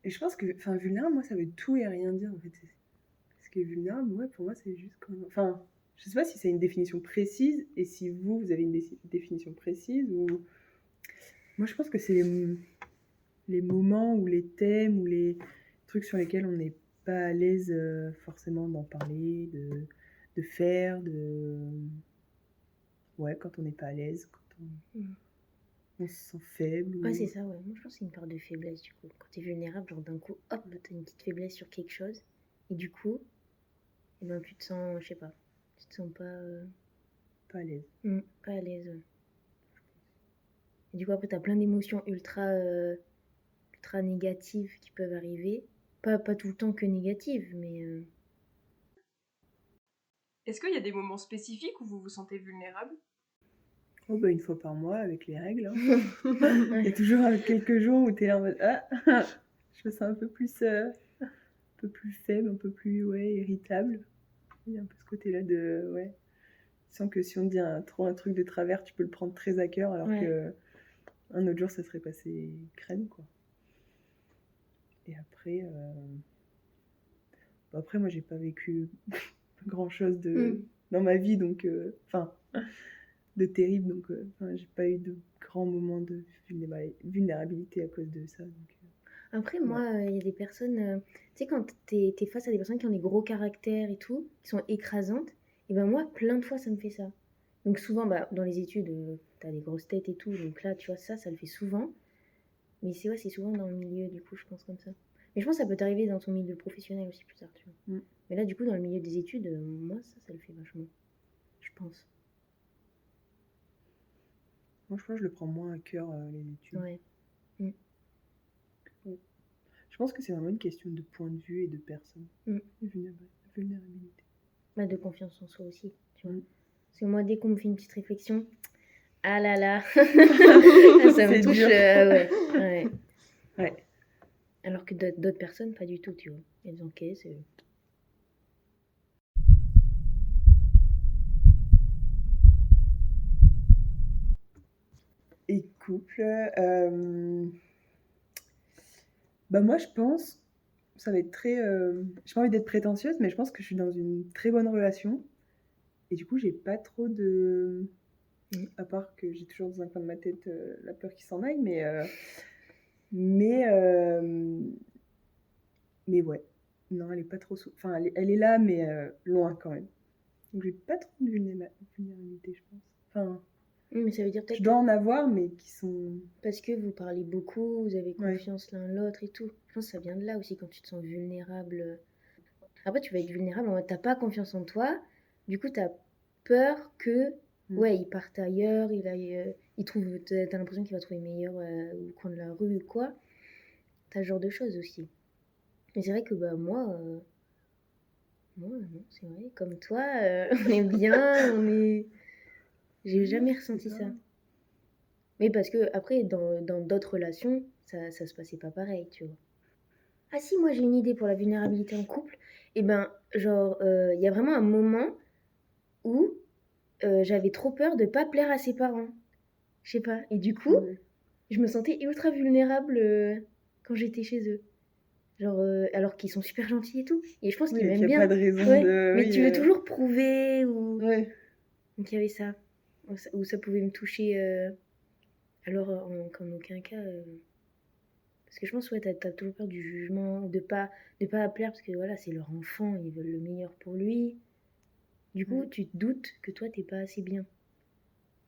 Et je pense que, enfin, vulnérable, moi, ça veut tout et rien dire, en fait. Parce que vulnérable, ouais, pour moi, c'est juste quand... Enfin, je sais pas si c'est une définition précise, et si vous avez une définition précise, ou... Moi, je pense que c'est les moments, ou les thèmes, ou les trucs sur lesquels on n'est pas à l'aise forcément d'en parler, de faire, de... Ouais, quand on n'est pas à l'aise, quand on se sent faible. Ouais, c'est ça, ouais. Moi, je pense que c'est une part de faiblesse, du coup. Quand t'es vulnérable, genre d'un coup, hop, t'as une petite faiblesse sur quelque chose. Et du coup, eh ben, tu te sens, je sais pas, tu te sens pas, Pas à l'aise. pas à l'aise. Ouais. Et du coup, après, t'as plein d'émotions ultra négatives qui peuvent arriver. Pas tout le temps que négatives, mais... Est-ce qu'il y a des moments spécifiques où vous vous sentez vulnérable? Oh, bah, une fois par mois avec les règles. Hein. Il y a toujours quelques jours où t'es là en mode ah, je me sens un peu plus faible, un peu plus irritable. Il y a un peu ce côté-là de tu sens que si on te dit trop un truc de travers, tu peux le prendre très à cœur, alors que un autre jour ça serait passé crème, quoi. Et après, après moi j'ai pas vécu grand chose dans ma vie, donc de terrible, donc j'ai pas eu de grands moments de vulnérabilité à cause de ça. Donc, Après, moi, il y a des personnes... tu sais, quand t'es face à des personnes qui ont des gros caractères et tout, qui sont écrasantes, et ben moi, plein de fois, ça me fait ça. Donc souvent, bah, dans les études, t'as des grosses têtes et tout, donc là, tu vois, ça le fait souvent. Mais c'est souvent dans le milieu, du coup, je pense comme ça. Mais je pense que ça peut t'arriver dans ton milieu professionnel aussi plus tard, tu vois. Mais là, du coup, dans le milieu des études, moi, ça le fait vachement. Je pense. moi je pense que je le prends moins à cœur, les études. Ouais. Je pense que c'est vraiment une question de point de vue et de personne. Vulnérabilité. Bah, de confiance en soi aussi, tu vois. Parce que moi, dès qu'on me fait une petite réflexion, ah là là, ça me touche. Ouais. Alors que d'autres personnes, pas du tout, tu vois. Elles encaissent. Et couple, bah moi je pense, ça va être très... j'ai pas envie d'être prétentieuse, mais je pense que je suis dans une très bonne relation. Et du coup, j'ai pas trop de... À part que j'ai toujours dans un coin de ma tête la peur qu'il s'en aille, mais ouais. Non, elle est pas trop... Enfin, elle est là, mais loin quand même. Donc j'ai pas trop de vulnérabilité, je pense. Enfin... Mais ça veut dire peut-être je dois en avoir, mais qui sont... Parce que vous parlez beaucoup, vous avez confiance l'un l'autre et tout. Je pense que ça vient de là aussi, quand tu te sens vulnérable. Après, tu vas être vulnérable, en mode, t'as pas confiance en toi. Du coup, t'as peur que... Ouais, il parte ailleurs, il trouve... T'as l'impression qu'il va trouver meilleur au coin de la rue ou quoi. T'as ce genre de choses aussi. Mais c'est vrai que bah, moi, non, c'est vrai, comme toi, on est bien, J'ai jamais ressenti ça. Mais parce que après, dans d'autres relations, ça se passait pas pareil, tu vois. Ah si, moi j'ai une idée pour la vulnérabilité en couple. Et ben, genre, il y a vraiment un moment où j'avais trop peur de pas plaire à ses parents. Je sais pas. Et du coup, je me sentais ultra vulnérable quand j'étais chez eux. Genre, alors qu'ils sont super gentils et tout. Et je pense qu'ils m'aiment bien. Pas de raison de... Mais tu veux toujours prouver ou... Ouais. Donc il y avait ça. Où ça pouvait me toucher. Alors, qu'en aucun cas... Parce que je pense, ouais, t'as toujours peur du jugement, de pas plaire, parce que voilà, c'est leur enfant, ils veulent le meilleur pour lui. Du coup, tu te doutes que toi, t'es pas assez bien.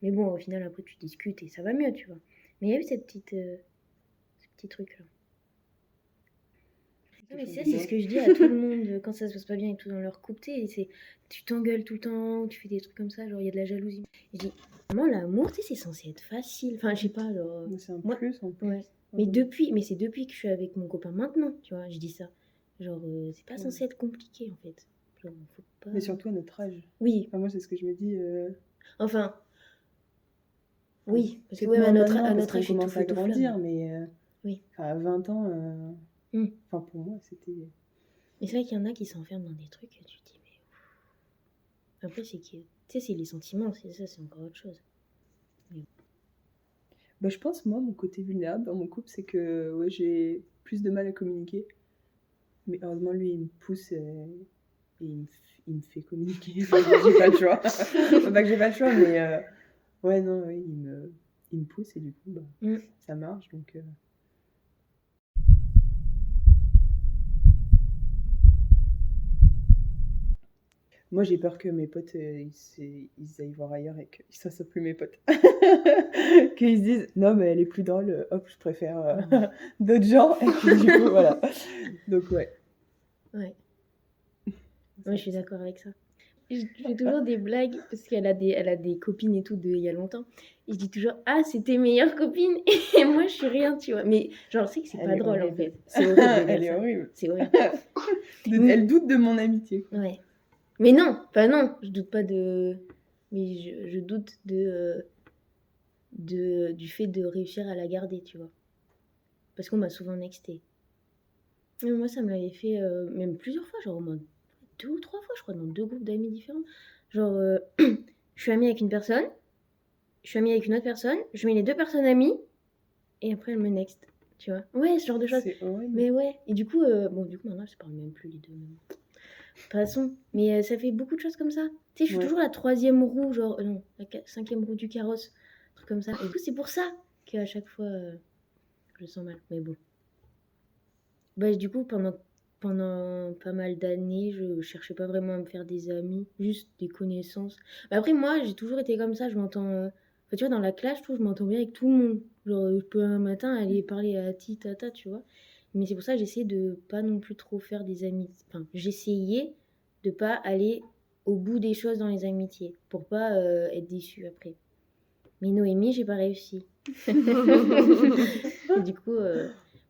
Mais bon, au final, après, tu discutes et ça va mieux, tu vois. Mais il y a eu ce petit truc-là. Non, mais ça, c'est ce que je dis à tout le monde quand ça se passe pas bien et tout dans leur couple. Tu t'engueules tout le temps, tu fais des trucs comme ça, genre il y a de la jalousie. Je dis, vraiment, l'amour, tu sais, c'est censé être facile. Enfin, je sais pas, genre. C'est un plus en plus. Ouais. Mais c'est depuis que je suis avec mon copain maintenant, tu vois, je dis ça. Genre, c'est pas censé être compliqué en fait. Genre, faut pas... Mais surtout à notre âge. Oui. Enfin, moi, c'est ce que je me dis. Enfin. Oui, parce que à notre âge, on commence à grandir, mais oui. À 20 ans, enfin pour moi, c'était... Mais c'est vrai qu'il y en a qui s'enferment dans des trucs et tu te dis, mais... Après, c'est que... Tu sais, c'est les sentiments, c'est ça, c'est encore autre chose. Bah, je pense, moi, mon côté vulnérable dans mon couple, c'est que ouais, j'ai plus de mal à communiquer. Mais heureusement, lui, il me pousse et il me fait communiquer. Enfin, j'ai pas le choix. Enfin, pas que j'ai pas le choix, mais ouais, non, oui, il me pousse et du coup, bah, ça marche. Donc, moi, j'ai peur que mes potes, ils aillent voir ailleurs et que ça soit plus mes potes. Qu'ils se disent, non, mais elle est plus drôle, hop, je préfère d'autres gens. Et puis, du coup, voilà. Donc, ouais. Ouais. Ouais, je suis d'accord avec ça. Je fais toujours des blagues parce qu'elle a des copines et tout il y a longtemps. Et je dis toujours, ah, c'est tes meilleures copines. Et moi, je suis rien, tu vois. Mais genre, je sais que c'est Elle pas est drôle en horrible. fait. C'est horrible de dire Elle est ça. horrible. C'est horrible. Elle doute de mon amitié. Quoi. Ouais. Mais non, pas non. Je doute pas de. Mais je doute du fait de réussir à la garder, tu vois. Parce qu'on m'a souvent nexté. Mais moi, ça me l'avait fait même plusieurs fois, genre au moins 2 ou 3 fois, je crois, dans 2 groupes d'amis différents. Genre, je suis amie avec une personne, je suis amie avec une autre personne, je mets les 2 personnes amies, et après elle me next, tu vois. Ouais, ce genre de choses. C'est horrible. Mais ouais, et du coup, maintenant, je parle même plus les deux. Passons. Mais ça fait beaucoup de choses comme ça. Tu sais, je suis toujours la 3e roue, genre, non, la 5e roue du carrosse, un truc comme ça. Et du coup, c'est pour ça qu'à chaque fois, je sens mal. Mais bon. Bah, du coup, pendant pas mal d'années, je cherchais pas vraiment à me faire des amis, juste des connaissances. Mais après, moi, j'ai toujours été comme ça. Je m'entends. Enfin, tu vois, dans la classe, je trouve que je m'entends bien avec tout le monde. Genre, je peux un matin aller parler à ti, tata, tu vois. Mais c'est pour ça que j'essayais de pas non plus trop faire des amis. Enfin, j'essayais de pas aller au bout des choses dans les amitiés pour pas être déçue après. Mais Noémie, j'ai pas réussi. Du coup.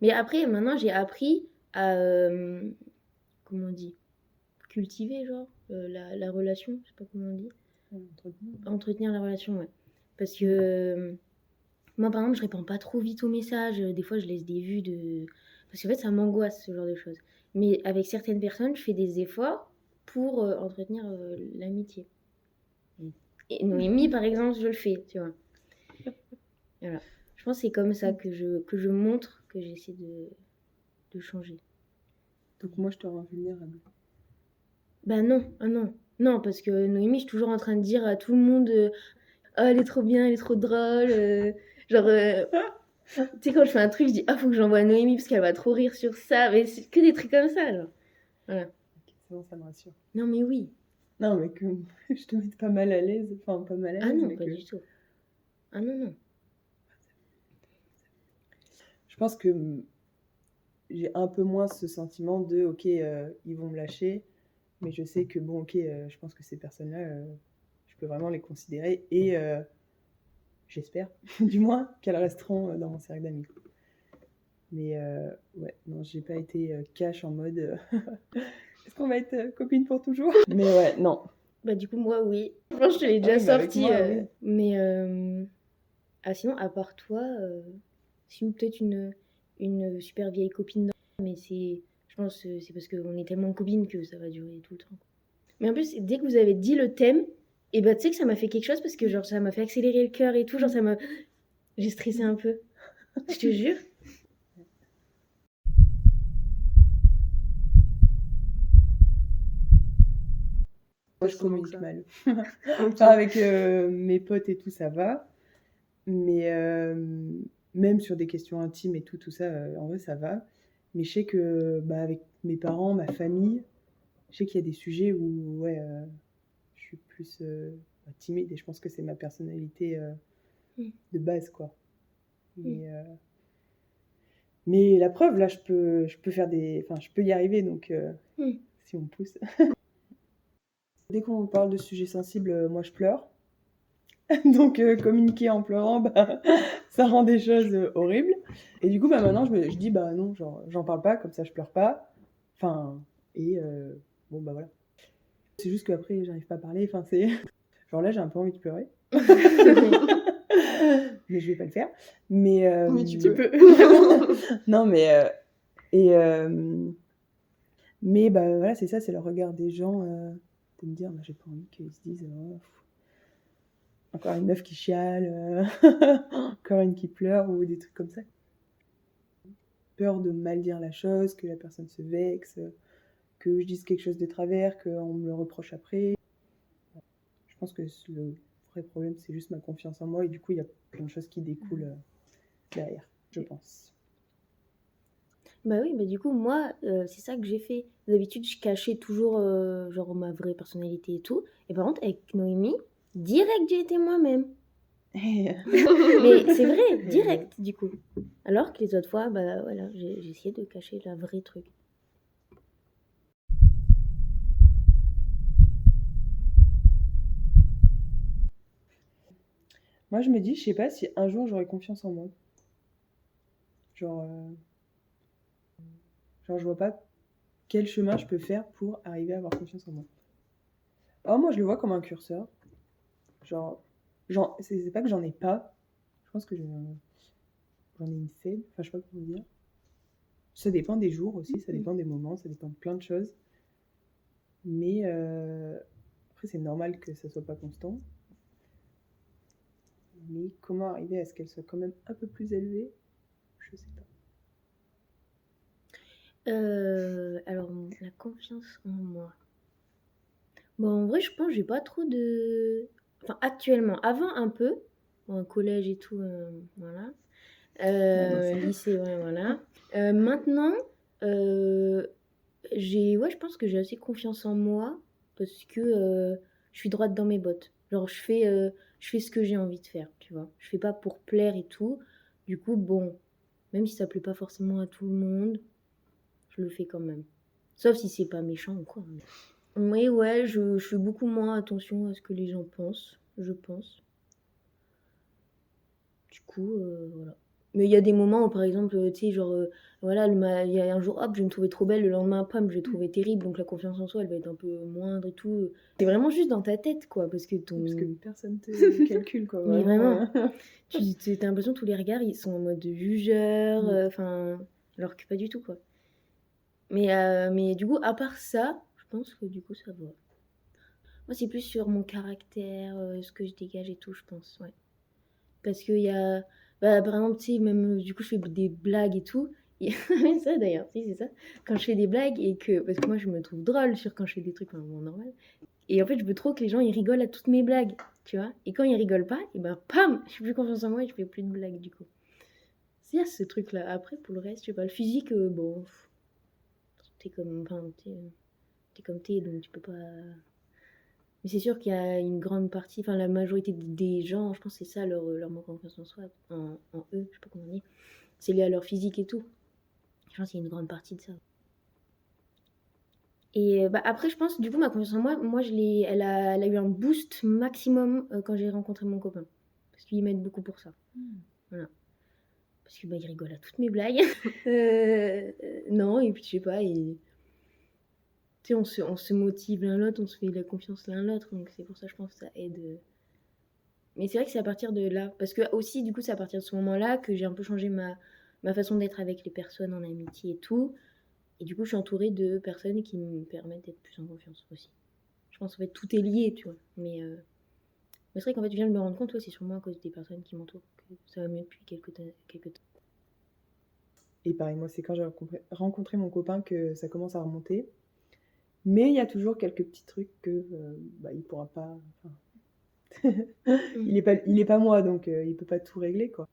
Mais après, maintenant, j'ai appris à, comment on dit, cultiver, genre, la relation, je sais pas comment on dit. Entretenir la relation, ouais. Parce que moi, par exemple, je réponds pas trop vite aux messages. Des fois, je laisse des vues de... Parce qu'en fait, ça m'angoisse, ce genre de choses. Mais avec certaines personnes, je fais des efforts pour entretenir l'amitié. Et Noémie, par exemple, je le fais, tu vois. Voilà. Je pense que c'est comme ça que je montre que j'essaie de changer. Donc moi, je te rends vulnérable. Bah non, ah non. Non, parce que Noémie, je suis toujours en train de dire à tout le monde ah, elle est trop bien, elle est trop drôle. Genre, tu sais, quand je fais un truc, je dis ah, faut que j'envoie à Noémie parce qu'elle va trop rire sur ça. Mais c'est que des trucs comme ça, genre. Voilà. Ok, c'est bon, ça me rassure. Non, mais oui. Non, mais que je te mette pas mal à l'aise. Enfin, pas mal à l'aise. Ah non, mais pas que... du tout. Ah non, non. Je pense que j'ai un peu moins ce sentiment de ok, ils vont me lâcher. Mais je sais que bon, ok, je pense que ces personnes-là, je peux vraiment les considérer. Et j'espère, du moins, qu'elles resteront dans mon cercle d'amis. Mais ouais, non, j'ai pas été cash en mode est-ce qu'on va être copines pour toujours? Mais ouais, non. Bah, du coup, moi, oui. Je pense que je te l'ai déjà oui, mais avec sorti. moi, oui. Mais ah, sinon, à part toi, sinon, peut-être une super vieille copine. Mais c'est, je pense que c'est parce qu'on est tellement copines que ça va durer tout le temps. Mais en plus, dès que vous avez dit le thème, et bah, tu sais que ça m'a fait quelque chose parce que genre ça m'a fait accélérer le cœur et tout. Genre, j'ai stressé un peu. Je te jure. Moi, je communique mal. Enfin, avec mes potes et tout, ça va. Mais même sur des questions intimes et tout ça, en vrai, ça va. Mais je sais que avec mes parents, ma famille, je sais qu'il y a des sujets où ouais, je suis plus timide et je pense que c'est ma personnalité de base, quoi. Mais la preuve, là, je peux faire des... Enfin, je peux y arriver, donc si on me pousse... Dès qu'on parle de sujets sensibles, moi je pleure. Donc communiquer en pleurant, ça rend des choses horribles. Et du coup, maintenant, je dis, non, genre, j'en parle pas, comme ça je pleure pas. Enfin, et bon, voilà. C'est juste qu'après, j'arrive pas à parler. Enfin, c'est... Genre là, j'ai un peu envie de pleurer. Mais je vais pas le faire. Mais tu peux. non, mais... mais voilà, c'est ça, c'est le regard des gens... de me dire, j'ai pas envie qu'ils se disent... encore une meuf qui chiale, encore une qui pleure ou des trucs comme ça. Peur de mal dire la chose, que la personne se vexe, que je dise quelque chose de travers, qu'on me le reproche après. Je pense que le vrai problème, c'est juste ma confiance en moi et du coup, il y a plein de choses qui découlent derrière, je pense. Bah oui, bah du coup, moi, c'est ça que j'ai fait. D'habitude, je cachais toujours genre ma vraie personnalité et tout. Et par contre, avec Noémie, direct, j'ai été moi-même. Mais c'est vrai, direct, du coup. Alors que les autres fois, bah voilà, j'ai essayé de cacher la vraie truc. Moi, je me dis, je sais pas si un jour j'aurai confiance en moi. Genre, je vois pas quel chemin je peux faire pour arriver à avoir confiance en moi. Or, moi, je le vois comme un curseur. Genre, c'est pas que j'en ai pas. Je pense que j'en ai une faible. Enfin, je sais pas comment dire. Ça dépend des jours aussi, ça dépend des moments, ça dépend de plein de choses. Mais après, c'est normal que ça soit pas constant. Mais comment arriver à ce qu'elle soit quand même un peu plus élevée, je sais pas. Alors, la confiance en moi. Bon, en vrai, je pense que j'ai pas trop de... Enfin, actuellement, avant un peu, au collège et tout, voilà. Lycée, ouais, voilà. Maintenant, je pense que j'ai assez confiance en moi parce que je suis droite dans mes bottes. Genre, je fais ce que j'ai envie de faire, tu vois. Je fais pas pour plaire et tout. Du coup, bon, même si ça plaît pas forcément à tout le monde, je le fais quand même. Sauf si c'est pas méchant ou quoi. Mais ouais, je fais beaucoup moins attention à ce que les gens pensent, je pense. Du coup, voilà. Mais il y a des moments où, par exemple, tu sais, genre, voilà, il y a un jour, hop, je vais me trouver trop belle, le lendemain, pam, je vais trouver terrible, donc la confiance en soi, elle va être un peu moindre et tout. C'est vraiment juste dans ta tête, quoi, parce que Parce que personne te calcule, quoi. Mais vraiment, hein. t'as l'impression que tous les regards, ils sont en mode jugeur, enfin, alors que pas du tout, quoi. Mais du coup, à part ça, je pense que du coup, ça va. Moi, c'est plus sur mon caractère, ce que je dégage et tout, je pense, ouais. Parce qu'il y a... Bah, par exemple, tu sais, même, du coup, je fais des blagues et tout. Et ça, d'ailleurs, si, c'est ça. Quand je fais des blagues et que... Parce que moi, je me trouve drôle sur quand je fais des trucs, enfin, bon, normal. Et en fait, je veux trop que les gens, ils rigolent à toutes mes blagues, tu vois. Et quand ils rigolent pas, et ben, pam, j'ai plus confiance en moi et je fais plus de blagues, du coup. C'est à ce truc-là. Après, pour le reste, je sais pas, le physique, bon... T'es comme... Enfin, t'es comme t'es, donc tu peux pas... Mais c'est sûr qu'il y a une grande partie, enfin la majorité des gens, je pense que c'est ça leur manque en confiance en soi, en eux, je sais pas comment on dit. C'est lié à leur physique et tout. Je pense qu'il y a une grande partie de ça. Et bah, après, je pense, du coup, ma confiance en moi elle a eu un boost maximum quand j'ai rencontré mon copain. Parce qu'il m'aide beaucoup pour ça. Voilà. Parce que bah, il rigole à toutes mes blagues. Non, et puis je sais pas, tu sais, on se motive l'un l'autre, on se fait la confiance l'un l'autre, donc c'est pour ça, je pense que ça aide. Mais c'est vrai que c'est à partir de là. Parce que aussi, du coup, c'est à partir de ce moment-là que j'ai un peu changé ma façon d'être avec les personnes en amitié et tout. Et du coup, je suis entourée de personnes qui me permettent d'être plus en confiance aussi. Je pense en fait tout est lié, tu vois. Mais c'est vrai qu'en fait, je viens de me rendre compte, ouais, c'est sûrement à cause des personnes qui m'entourent que ça va mieux depuis quelques temps. Et pareil, moi, c'est quand j'ai rencontré mon copain que ça commence à remonter. Mais il y a toujours quelques petits trucs que il pourra pas... il est pas moi, donc il peut pas tout régler, quoi.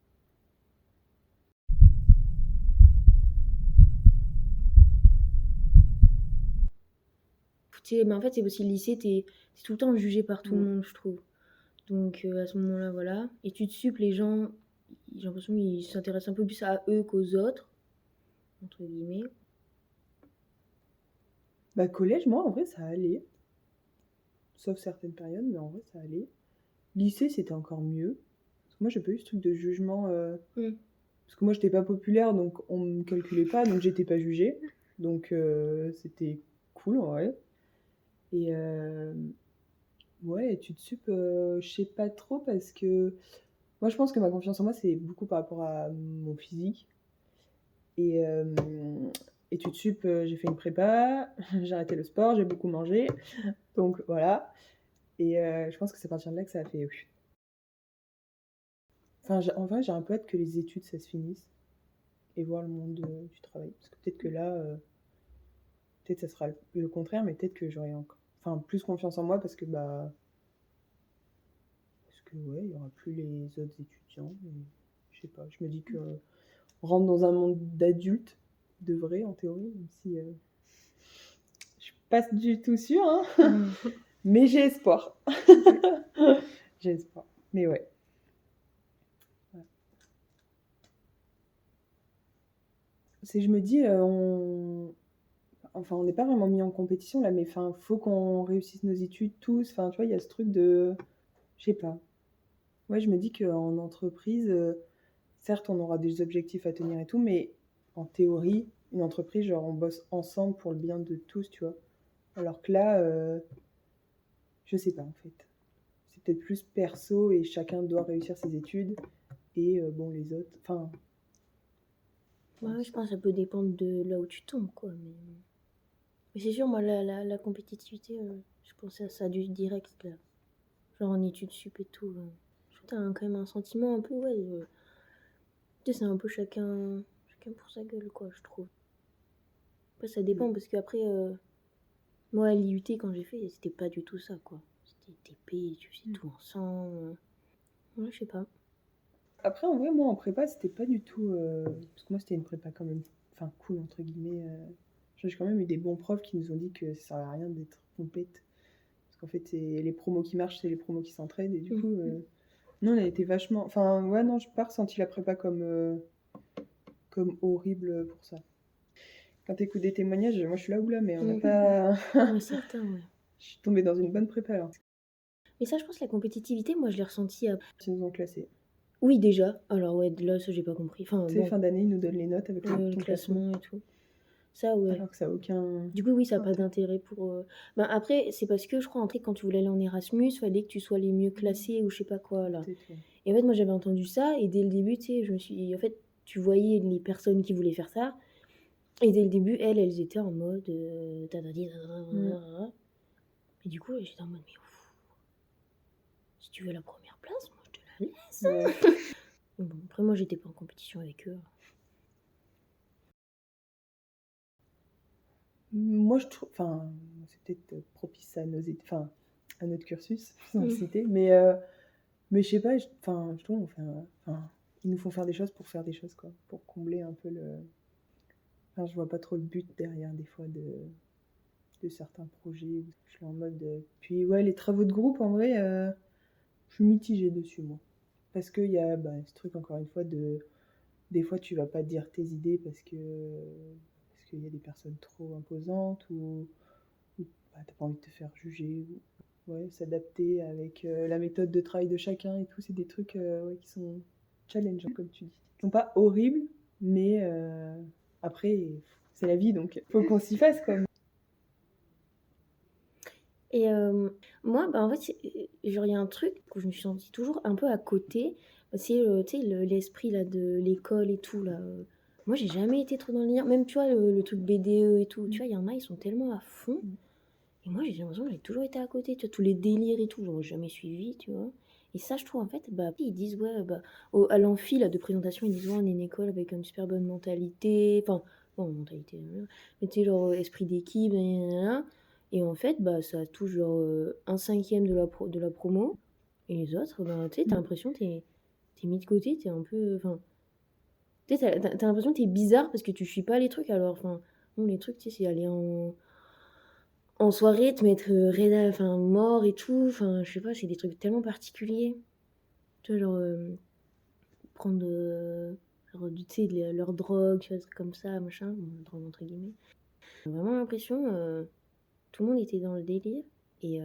Tu sais, mais en fait, c'est aussi le lycée, t'es tout le temps jugé par tout le monde, je trouve. Donc à ce moment-là, voilà. Études sup, les gens, j'ai l'impression qu'ils s'intéressent un peu plus à eux qu'aux autres, entre guillemets. Bah, collège, moi, en vrai, ça allait. Sauf certaines périodes, mais en vrai, ça allait. Lycée, c'était encore mieux. Parce que moi, j'ai pas eu ce truc de jugement. Parce que moi, j'étais pas populaire, donc on me calculait pas, donc j'étais pas jugée. Donc c'était cool, en vrai. Et ouais, études sup, je sais pas trop parce que moi, je pense que ma confiance en moi, c'est beaucoup par rapport à mon physique. Et études sup, j'ai fait une prépa, j'ai arrêté le sport, j'ai beaucoup mangé. Donc voilà. Et je pense que c'est à partir de là que ça a fait Enfin, en vrai, j'ai un peu hâte que les études, ça se finisse et voir le monde du travail. Parce que peut-être que là, peut-être ça sera le contraire, mais peut-être que j'aurai enfin, plus confiance en moi parce que, ouais, il n'y aura plus les autres étudiants. Et, je sais pas, je me dis que on rentre dans un monde d'adultes, de vrai, en théorie, même si je suis pas du tout sûre, hein. Mais j'ai espoir. J'ai espoir. Mais ouais. Je me dis, enfin, on n'est pas vraiment mis en compétition là, mais enfin, faut qu'on réussisse nos études tous. Enfin, tu vois, il y a ce truc de, je sais pas. Ouais, je me dis qu'en entreprise, certes, on aura des objectifs à tenir et tout, mais en théorie, une entreprise, genre, on bosse ensemble pour le bien de tous, tu vois. Alors que là, je sais pas en fait. C'est peut-être plus perso et chacun doit réussir ses études et bon, les autres, enfin. Ouais, je pense que ça peut dépendre de là où tu tombes, quoi. Mais c'est sûr, moi, la compétitivité, je pensais à ça du direct, là. Genre en études sup et tout. T'as quand même un sentiment un peu, ouais. Tu sais, c'est un peu chacun pour sa gueule, quoi, je trouve. Après, ça dépend, parce qu'après, moi, à l'IUT, quand j'ai fait, c'était pas du tout ça, quoi. C'était TP, tu faisais tout ensemble. Ouais, je sais pas. Après, en vrai, moi, en prépa, c'était pas du tout. Parce que moi, c'était une prépa quand même. Enfin, cool, entre guillemets. J'ai quand même eu des bons profs qui nous ont dit que ça servait à rien d'être compète. Parce qu'en fait, les promos qui marchent, c'est les promos qui s'entraident. Et du coup, nous, on a été vachement. Enfin, ouais, non, je n'ai pas ressenti la prépa comme horrible pour ça. Quand tu écoutes des témoignages, moi, je suis là ou là, mais on n'a pas. Ouais, certain, ouais. Je suis tombée dans une bonne prépa alors. Mais ça, je pense, la compétitivité, moi, je l'ai ressenti à. Ils nous ont classés. Oui, déjà. Alors, ouais, là, ça, j'ai pas compris. Enfin, Tu sais, bon, fin d'année, ils nous donnent les notes avec le ton classement. classement et tout. Ça, ouais. Alors que ça n'a aucun. Du coup, oui, ça n'a pas d'intérêt pour. Ben, après, c'est parce que je crois, quand tu voulais aller en Erasmus, il fallait que tu sois les mieux classés ou je sais pas quoi, là. Peut-être, ouais. Et en fait, moi, j'avais entendu ça, et dès le début, tu sais, je me suis. En fait, tu voyais les personnes qui voulaient faire ça, et dès le début, elles étaient en mode. Et du coup, j'étais en mode, mais ouf, si tu veux la première place, moi, je te la laisse. Ouais. Mais bon, après, moi, j'étais pas en compétition avec eux. Moi, je trouve. Enfin, c'est peut-être propice à enfin, à notre cursus, sans le citer. Mais je sais pas, enfin, je trouve, enfin, ils nous font faire des choses pour faire des choses, quoi. Pour combler un peu le. Enfin, je vois pas trop le but derrière, des fois, de certains projets. Je suis en mode. Puis, ouais, les travaux de groupe, en vrai, je suis mitigée dessus, moi. Parce qu'il y a ce truc, encore une fois, de. Des fois, tu vas pas dire tes idées parce qu'il y a des personnes trop imposantes ou t'as pas envie de te faire juger. Ouais, s'adapter avec la méthode de travail de chacun et tout. C'est des trucs ouais, qui sont challengeants, comme tu dis. Ils sont pas horribles, mais après, c'est la vie, donc faut qu'on s'y fasse, quoi. Et moi, en fait, genre, il y a un truc où je me suis sentie toujours un peu à côté. C'est, tu sais, l'esprit là, de l'école et tout. Là. Moi, j'ai jamais été trop dans le lien. Même, tu vois, le truc BDE et tout. Tu vois, il y en a, ils sont tellement à fond. Et moi, j'ai l'impression que j'ai toujours été à côté. Tu vois, tous les délires et tout, j'aurais jamais suivi, tu vois. Et ça, je trouve, en fait, ils disent, ouais, à l'amphi là, de présentation, ils disent, ouais, on est une école avec une super bonne mentalité. Enfin, bon, mentalité, mais tu sais, genre, esprit d'équipe, nanana. Et en fait, ça touche genre un cinquième de la promo. Et les autres, tu sais, t'as l'impression que t'es mis de côté, t'es un peu. Enfin, tu sais, t'as l'impression que t'es bizarre parce que tu suis pas les trucs. Alors, enfin, bon, les trucs, tu sais, c'est aller en soirée, te mettre enfin, mort et tout. Enfin, je sais pas, c'est des trucs tellement particuliers. Tu vois, genre, prendre genre, tu sais, leur drogue, tu vois, des trucs comme ça, machin, bon, drogue entre guillemets. J'ai vraiment l'impression, tout le monde était dans le délire. Et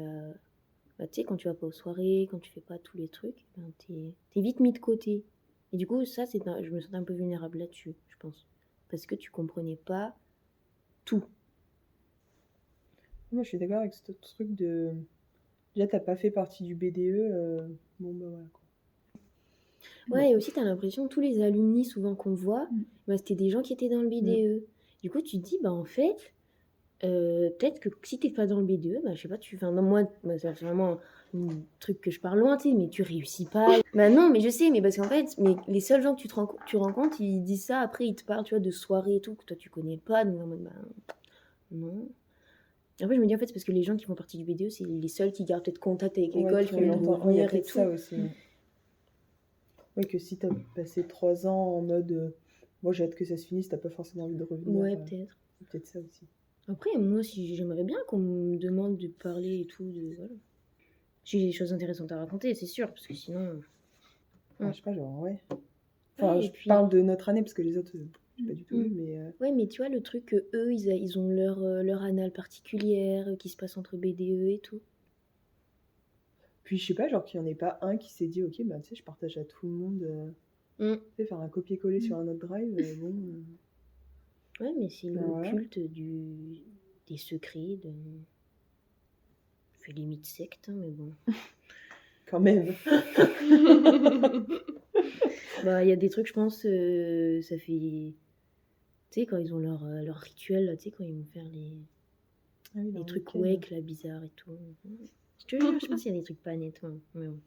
tu sais, quand tu vas pas aux soirées, quand tu fais pas tous les trucs, t'es vite mis de côté. Et du coup, ça, je me sentais un peu vulnérable là-dessus, je pense. Parce que tu comprenais pas tout. Moi, je suis d'accord avec ce truc de. Déjà, t'as pas fait partie du BDE, bon, voilà, quoi. Ouais, et aussi, t'as l'impression, tous les alumni, souvent qu'on voit, c'était des gens qui étaient dans le BDE. Du coup, tu te dis, en fait, peut-être que si t'es pas dans le B2, bah, je sais pas, enfin, non, moi, c'est vraiment un truc que je parle loin, tu sais, mais tu réussis pas. Bah non, mais je sais, mais parce qu'en fait, mais les seuls gens que tu rencontres, ils disent ça, après ils te parlent, tu vois, de soirées et tout, que toi tu connais pas, donc en mode, bah, non. Après, je me dis, en fait, c'est parce que les gens qui font partie du B2, c'est les seuls qui gardent peut-être contact avec l'école, qui très ont envie de longtemps. Ouais, il y a revenir et peut-être ça tout. aussi. Ouais, que si t'as passé 3 ans en mode moi j'ai hâte que ça se finisse, t'as pas forcément envie de revenir. Ouais, peut-être. C'est peut-être ça aussi. Après, moi, si j'aimerais bien qu'on me demande de parler et tout, voilà. J'ai des choses intéressantes à raconter, c'est sûr, parce que sinon. Je sais pas, genre, ouais. Ouais, Enfin, et je puis. parle de notre année parce que les autres, j'ai pas du tout vu, mais. Ouais, mais tu vois, le truc que eux, ils ont leur annale particulière qui se passe entre BDE et tout. Puis je sais pas, genre qu'il y en ait pas un qui s'est dit, ok, bah tu sais, je partage à tout le monde. Tu sais, faire un copier-coller sur un autre drive, bon. Ouais, mais c'est le Voilà. culte des secrets, fait limite secte, hein, mais bon. Quand même. Bah, il y a des trucs, je pense, ça fait. Tu sais, quand ils ont leur rituel, là, tu sais, quand ils vont faire les trucs wake, là, bizarres et tout. Je te jure, je pense qu'il y a des trucs pas nets, hein, mais bon.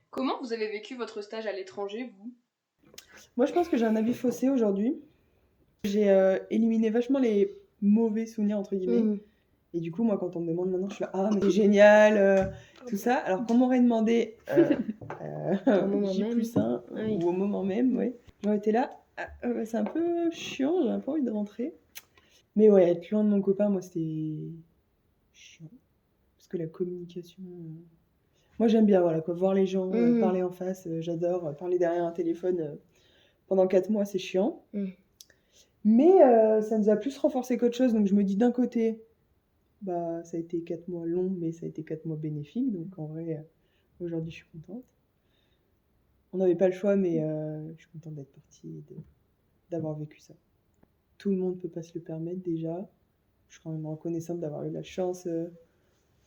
Comment vous avez vécu votre stage à l'étranger, vous? Moi, je pense que j'ai un avis faussé aujourd'hui. J'ai éliminé vachement les mauvais souvenirs, entre guillemets. Et du coup, moi, quand on me demande maintenant, je suis là, ah, mais c'est génial, tout ça. Alors qu'on m'aurait demandé J+1 ou au moment même, ouais. J'aurais été là, c'est un peu chiant, j'ai un peu envie de rentrer. Mais ouais, être loin de mon copain, moi, c'était chiant. Parce que la communication. Moi, j'aime bien, voilà, quoi, voir les gens, parler en face, j'adore. Parler derrière un téléphone pendant 4 mois, c'est chiant. Mais ça nous a plus renforcé qu'autre chose. Donc je me dis d'un côté, bah, ça a été 4 mois longs, mais ça a été 4 mois bénéfiques. Donc en vrai, aujourd'hui, je suis contente. On n'avait pas le choix, mais je suis contente d'être partie et d'avoir vécu ça. Tout le monde ne peut pas se le permettre déjà. Je suis quand même reconnaissante d'avoir eu la chance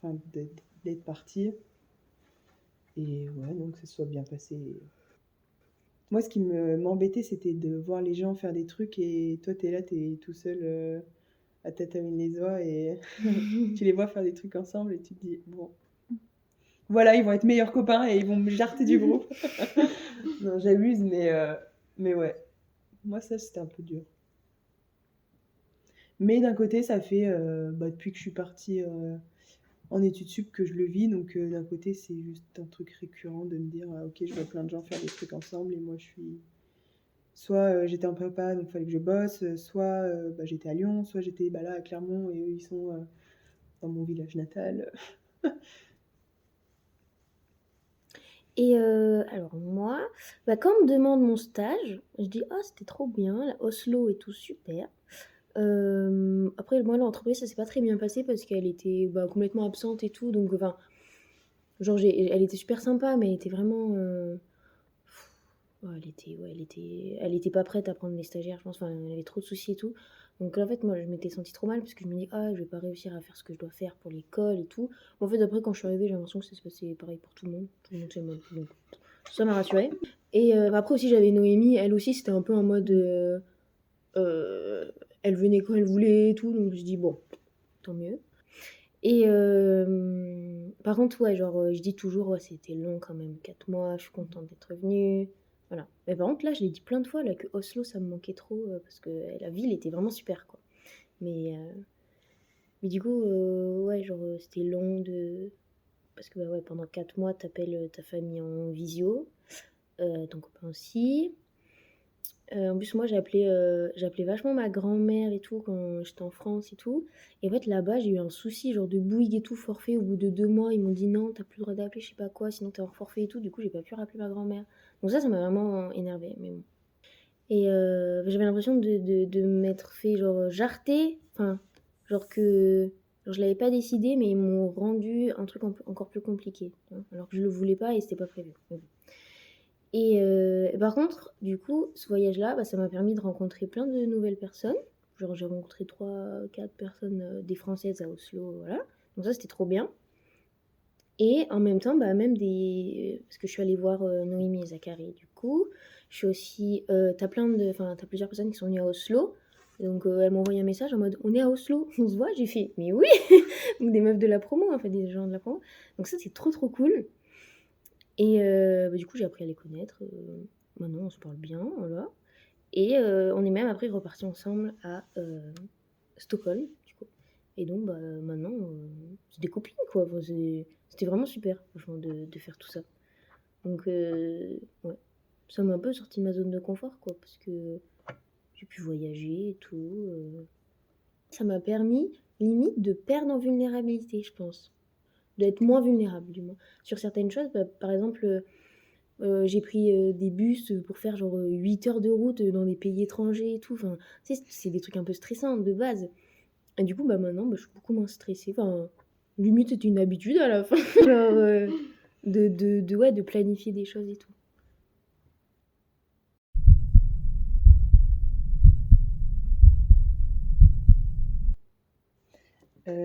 d'être partie. Et ouais, donc que ça soit bien passé. Moi, ce qui m'embêtait, c'était de voir les gens faire des trucs et toi, t'es là, t'es tout seul à tatouiner les doigts et tu les vois faire des trucs ensemble et tu te dis, bon, voilà, ils vont être meilleurs copains et ils vont me jarter du groupe. Non, j'abuse, mais ouais. Moi, ça, c'était un peu dur. Mais d'un côté, ça fait, depuis que je suis partie en études sup que je le vis. Donc d'un côté, c'est juste un truc récurrent de me dire, ok, je vois plein de gens faire des trucs ensemble et moi, je suis... Soit j'étais en prépa, donc il fallait que je bosse, soit j'étais à Lyon, soit j'étais là à Clermont et eux, ils sont dans mon village natal. Et alors moi, quand on me demande mon stage, je dis « Ah, c'était trop bien, la Oslo et tout, super ». Après, moi, l'entreprise, ça s'est pas très bien passé parce qu'elle était complètement absente et tout. Donc, enfin, genre, elle était super sympa, mais elle était vraiment... elle était pas prête à prendre les stagiaires, je pense. Enfin, elle avait trop de soucis et tout. Donc, en fait, moi, je m'étais sentie trop mal parce que je me dis, ah, je vais pas réussir à faire ce que je dois faire pour l'école et tout. En fait, après, quand je suis arrivée, j'ai l'impression que ça se passait pareil pour tout le monde. Tout le monde s'est mal. Donc, ça m'a rassurée. Et après aussi, j'avais Noémie. Elle aussi, c'était un peu en mode. Elle venait quand elle voulait et tout. Donc, je dis, bon, tant mieux. Et par contre, ouais, genre, je dis toujours, ouais, c'était long quand même, 4 mois, je suis contente d'être venue. Voilà. Mais par contre, là, je l'ai dit plein de fois, là, que Oslo, ça me manquait trop, parce que la ville était vraiment super, quoi. Mais du coup, ouais, genre, c'était long de... Parce que, ouais, pendant 4 mois, t'appelles ta famille en visio, ton copain aussi. En plus, moi, j'appelais vachement ma grand-mère et tout quand j'étais en France et tout. Et en fait, là-bas, j'ai eu un souci, genre de Bouygues et tout, forfait. Au bout de 2 mois, ils m'ont dit non, t'as plus le droit d'appeler, je sais pas quoi, sinon t'es hors forfait et tout. Du coup, j'ai pas pu rappeler ma grand-mère. Donc ça m'a vraiment énervée, mais bon. Et j'avais l'impression de m'être fait, genre, jarter. Enfin, genre que... Genre, je l'avais pas décidé, mais ils m'ont rendu un truc encore plus compliqué, hein, alors que je le voulais pas et c'était pas prévu. Mais bon. Et par contre, du coup, ce voyage-là, ça m'a permis de rencontrer plein de nouvelles personnes. Genre, j'ai rencontré 3-4 personnes, des Françaises à Oslo, voilà. Donc ça, c'était trop bien. Et en même temps, bah, même des parce que je suis allée voir, Noémie et Zachary, du coup. Je suis aussi, tu plusieurs personnes qui sont venues à Oslo. Donc, elles m'ont envoyé un message en mode: «On est à Oslo, on se voit?» J'ai fait: «Mais oui!» Donc des meufs de la promo, en fait, des gens de la promo. Donc ça, c'est trop, trop cool. Et bah, du coup, j'ai appris à les connaître, maintenant on se parle bien, voilà. Et on est même après repartis ensemble à Stockholm, du coup. Et donc, bah, maintenant, c'est des copines, quoi. Enfin, c'était vraiment super, franchement, de faire tout ça. Donc, ouais, ça m'a un peu sorti de ma zone de confort, quoi, parce que j'ai pu voyager et tout. Ça m'a permis, limite, de perdre en vulnérabilité, je pense. D'être moins vulnérable, du moins. Sur certaines choses, bah, par exemple, j'ai pris des bus pour faire genre 8 heures de route dans des pays étrangers et tout. Enfin, tu sais, c'est des trucs un peu stressants de base. Et du coup, bah maintenant, bah, je suis beaucoup moins stressée. Enfin, limite, c'était une habitude à la fin. Genre, ouais, de planifier des choses et tout.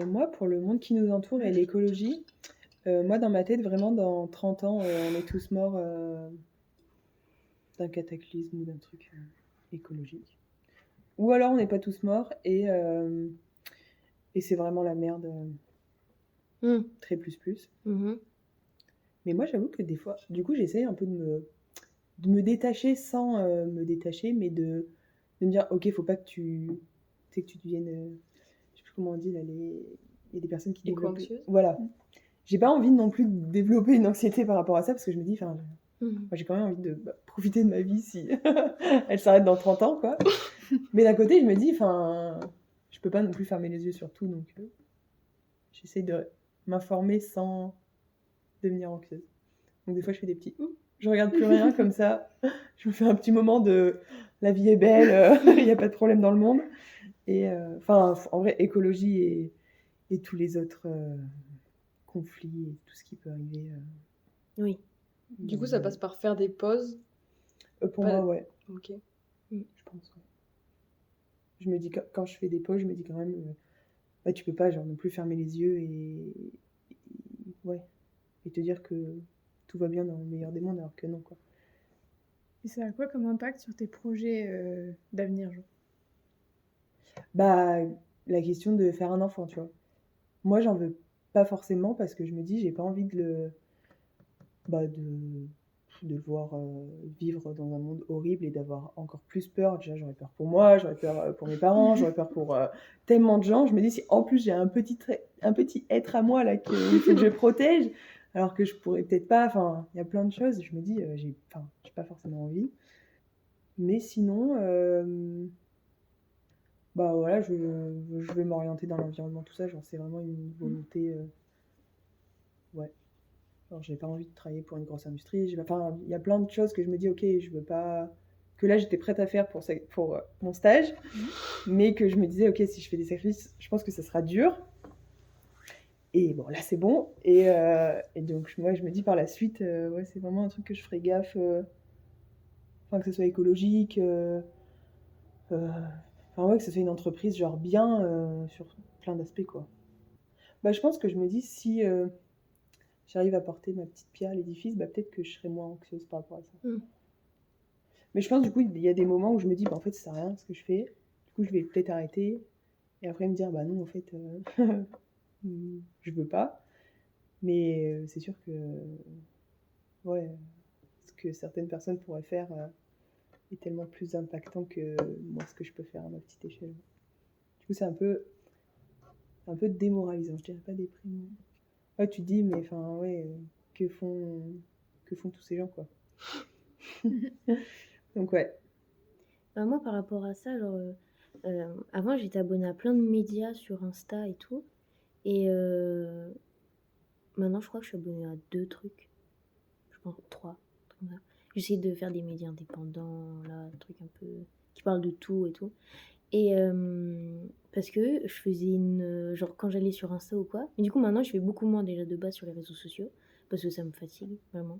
Moi, pour le monde qui nous entoure et l'écologie, moi, dans ma tête, vraiment, dans 30 ans, on est tous morts d'un cataclysme ou d'un truc écologique. Ou alors, on n'est pas tous morts et c'est vraiment la merde, très plus plus. Mhm. Mais moi, j'avoue que des fois, du coup, j'essaye un peu de me détacher sans me détacher, mais de me dire, ok, faut pas que tu sais que tu deviennes, je sais plus comment on dit là, il y a des personnes qui développent. Éco-anxieuse. Voilà. J'ai pas envie non plus de développer une anxiété par rapport à ça parce que je me dis, enfin, Mhm. moi j'ai quand même envie de profiter de ma vie si elle s'arrête dans 30 ans, quoi. Mais d'un côté, je me dis, enfin, je peux pas non plus fermer les yeux sur tout, donc j'essaie de m'informer sans devenir anxieuse. Donc des fois, je fais des petits je regarde plus rien comme ça. Je me fais un petit moment de la vie est belle, il n'y a pas de problème dans le monde. Et enfin, en vrai, écologie et tous les autres conflits et tout ce qui peut arriver. Oui. Du coup, ça passe par faire des pauses. Pour Pas- moi, ouais. Ok. Je pense. Ouais. Je me dis quand je fais des pauses, je me dis quand même, bah, tu peux pas genre non plus fermer les yeux ouais, et te dire que tout va bien dans le meilleur des mondes alors que non, quoi. Et ça a quoi comme impact sur tes projets d'avenir, genre? Bah, la question de faire un enfant, tu vois. Moi, j'en veux pas forcément parce que je me dis, j'ai pas envie bah, de le voir vivre dans un monde horrible et d'avoir encore plus peur. Déjà, j'aurais peur pour moi, j'aurais peur pour mes parents, j'aurais peur pour tellement de gens. Je me dis, si en plus j'ai un petit être à moi là qu'il faut que je protège, alors que je pourrais peut-être pas. Enfin, il y a plein de choses. Je me dis, j'ai pas forcément envie. Mais sinon, bah voilà, je vais m'orienter dans l'environnement, tout ça. Genre, c'est vraiment une volonté. Ouais. Alors, j'ai pas envie de travailler pour une grosse industrie. Enfin, il y a plein de choses que je me dis, ok, je veux pas. Que là, j'étais prête à faire pour mon stage, mais que je me disais, ok, si je fais des sacrifices, je pense que ça sera dur. Et bon, là, c'est bon. Et donc, moi, je me dis par la suite, ouais, c'est vraiment un truc que je ferai gaffe. Enfin, que ce soit écologique. Enfin, ouais, que ce soit une entreprise, genre bien sur plein d'aspects, quoi. Bah, je pense que je me dis, si j'arrive à porter ma petite pierre à l'édifice, bah, peut-être que je serai moins anxieuse par rapport à ça. Mais je pense, du coup, il y a des moments où je me dis, bah, en fait, ça sert à rien ce que je fais. Du coup, je vais peut-être arrêter. Et après, me dire, bah non, en fait, je veux pas. Mais c'est sûr que, ouais, ce que certaines personnes pourraient faire est tellement plus impactant que moi, ce que je peux faire à ma petite échelle. Du coup, c'est un peu démoralisant, je dirais pas déprimant. Ouais, tu te dis, mais enfin, ouais, que font tous ces gens, quoi. Donc, ouais. Bah, moi, par rapport à ça, genre, avant, j'étais abonnée à plein de médias sur Insta et tout. Et maintenant, je crois que je suis abonnée à 2 trucs. Je pense 3. J'essaie de faire des médias indépendants, là, des trucs un peu qui parlent de tout et tout. Et parce que je faisais genre quand j'allais sur Insta ou quoi. Mais du coup, maintenant, je fais beaucoup moins déjà de base sur les réseaux sociaux parce que ça me fatigue vraiment.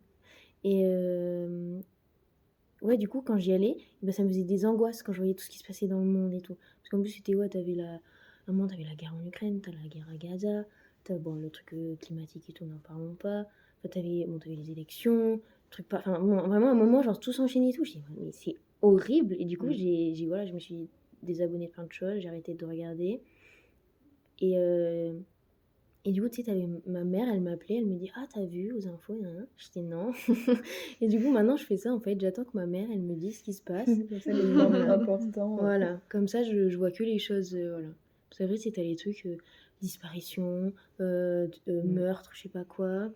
Et ouais, du coup, quand j'y allais, bah, ça me faisait des angoisses quand je voyais tout ce qui se passait dans le monde et tout. Parce qu'en plus, c'était, ouais, t'avais la guerre en Ukraine, t'as la guerre à Gaza, Bon, le truc climatique et tout, n'en parlons pas. Enfin, t'avais les élections, truc pas. Enfin, bon, vraiment, à un moment, genre, tout s'enchaînait et tout. J'ai dit, mais c'est horrible. Et du coup, voilà, je me suis désabonnée de plein de choses, j'ai arrêté de regarder. Et du coup, tu sais, t'avais ma mère, elle m'appelait, elle me dit: «Ah, t'as vu aux infos?» nanana. Je dis: «Non». Et du coup, maintenant, je fais ça, en fait, j'attends que ma mère, elle me dise ce qui se passe. Comme ça, les moments Voilà. importants. Voilà, comme ça, je vois que les choses, voilà. Parce qu'après, tu sais, t'as les trucs, disparition, meurtre, je sais pas quoi,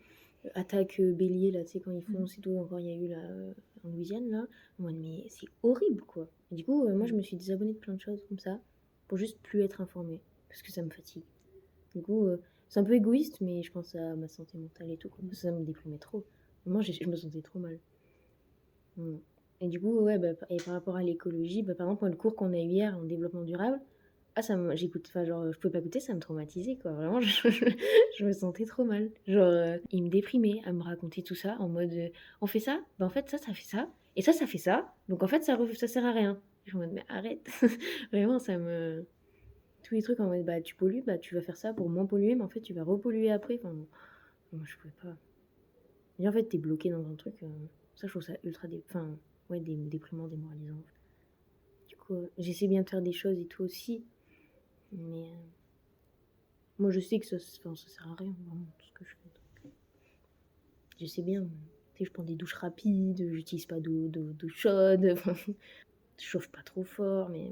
attaque, bélier, là, tu sais, quand ils font, c'est tout, encore, il y a eu là, en Louisiane, là. En mode, mais c'est horrible, quoi. Et du coup, moi, je me suis désabonnée de plein de choses comme ça, pour juste plus être informée, parce que ça me fatigue. Du coup, c'est un peu égoïste, mais je pense à ma santé mentale et tout, quoi. Parce que ça me déprimait trop. Moi, je me sentais trop mal. Mmh. Et du coup, ouais, et par rapport à l'écologie, par exemple, le cours qu'on a eu hier en développement durable, j'écoute, enfin, genre, je pouvais pas écouter, ça me traumatisait, quoi. Vraiment, je me sentais trop mal. Genre, il me déprimait à me raconter tout ça en mode, on fait ça, en fait, ça fait ça, et ça fait ça, donc en fait, ça sert à rien. Je suis en mode, mais arrête. Vraiment, tous les trucs en mode, tu pollues, tu vas faire ça pour moins polluer, mais en fait, tu vas repolluer après. Enfin, moi, je pouvais pas. Et en fait, t'es bloqué dans un truc, ça, je trouve ça ultra déprimant, démoralisant. Du coup, j'essaie bien de faire des choses et tout aussi, mais moi, je sais que ça sert à rien, vraiment, tout ce que je fais. Donc, je sais bien, tu sais, je prends des douches rapides, j'utilise pas d'eau chaude, enfin, je chauffe pas trop fort, mais